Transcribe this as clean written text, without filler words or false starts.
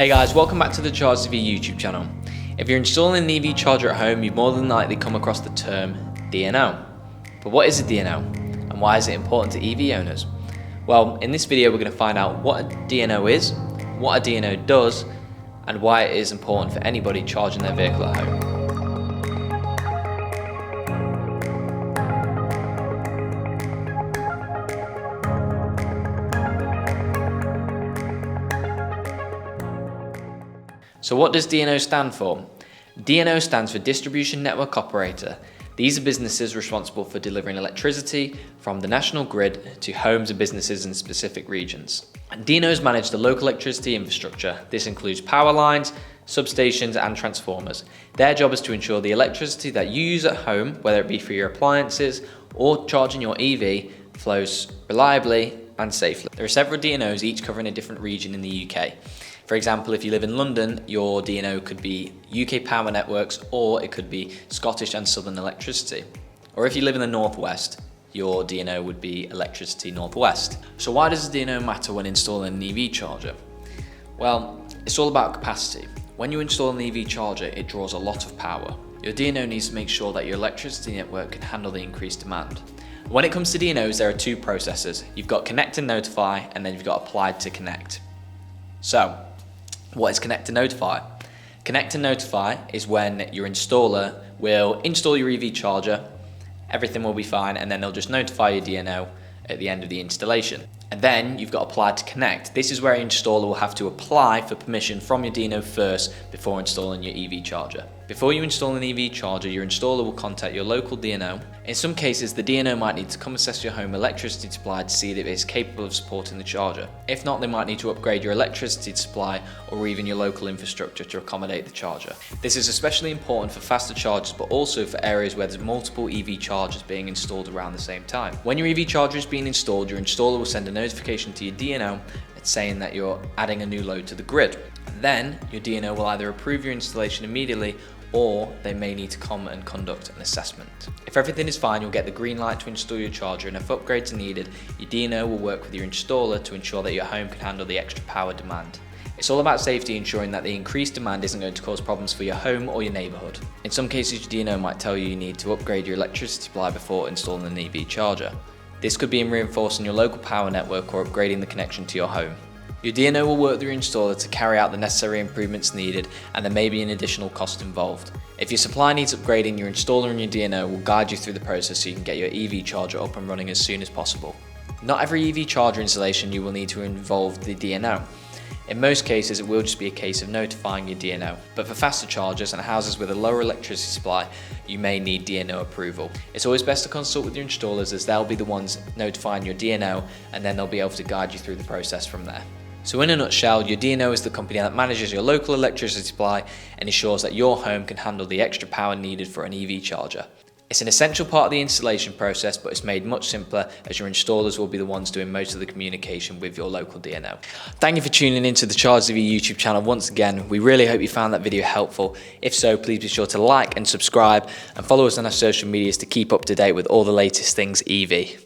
Hey guys, welcome back to the ChargedEV YouTube channel. If you're installing an EV charger at home, you've more than likely come across the term DNO. But what is a DNO and why is it important to EV owners? Well, in this video we're going to find out what a DNO is, what a DNO does, and why it is important for anybody charging their vehicle at home. So what does DNO stand for? DNO stands for Distribution Network Operator. These are businesses responsible for delivering electricity from the national grid to homes and businesses in specific regions. And DNOs manage the local electricity infrastructure. This includes power lines, substations and transformers. Their job is to ensure the electricity that you use at home, whether it be for your appliances or charging your EV, flows reliably and safely. There are several DNOs, each covering a different region in the UK. For example, if you live in London, your DNO could be UK Power Networks, or it could be Scottish and Southern Electricity. Or if you live in the Northwest, your DNO would be Electricity Northwest. So why does the DNO matter when installing an EV charger? Well, it's all about capacity. When you install an EV charger, it draws a lot of power. Your DNO needs to make sure that your electricity network can handle the increased demand. When it comes to DNOs, there are two processes. You've got connect and notify, and then you've got applied to connect. So, what is connect and notify? Connect and notify is when your installer will install your EV charger, everything will be fine, and then they'll just notify your DNO at the end of the installation. And then you've got applied to connect. This is where your installer will have to apply for permission from your DNO first before installing your EV charger. Before you install an EV charger, your installer will contact your local DNO. In some cases, the DNO might need to come assess your home electricity supply to see if it's capable of supporting the charger. If not, they might need to upgrade your electricity supply or even your local infrastructure to accommodate the charger. This is especially important for faster chargers, but also for areas where there's multiple EV chargers being installed around the same time. When your EV charger is being installed, your installer will send a notification to your DNO saying that you're adding a new load to the grid. Then your DNO will either approve your installation immediately, or they may need to come and conduct an assessment. If everything is fine, you'll get the green light to install your charger, and if upgrades are needed, your DNO will work with your installer to ensure that your home can handle the extra power demand. It's all about safety, ensuring that the increased demand isn't going to cause problems for your home or your neighbourhood. In some cases, your DNO might tell you need to upgrade your electricity supply before installing an EV charger. This could be in reinforcing your local power network or upgrading the connection to your home. Your DNO will work with your installer to carry out the necessary improvements needed, and there may be an additional cost involved. If your supply needs upgrading, your installer and your DNO will guide you through the process so you can get your EV charger up and running as soon as possible. Not every EV charger installation you will need to involve the DNO. In most cases, it will just be a case of notifying your DNO, but for faster chargers and houses with a lower electricity supply, you may need DNO approval. It's always best to consult with your installers, as they'll be the ones notifying your DNO, and then they'll be able to guide you through the process from there. So in a nutshell, your DNO is the company that manages your local electricity supply and ensures that your home can handle the extra power needed for an EV charger. It's an essential part of the installation process, but it's made much simpler as your installers will be the ones doing most of the communication with your local DNO. Thank you for tuning into the ChargedEV YouTube channel once again. We really hope you found that video helpful. If so, please be sure to like and subscribe and follow us on our social medias to keep up to date with all the latest things EV.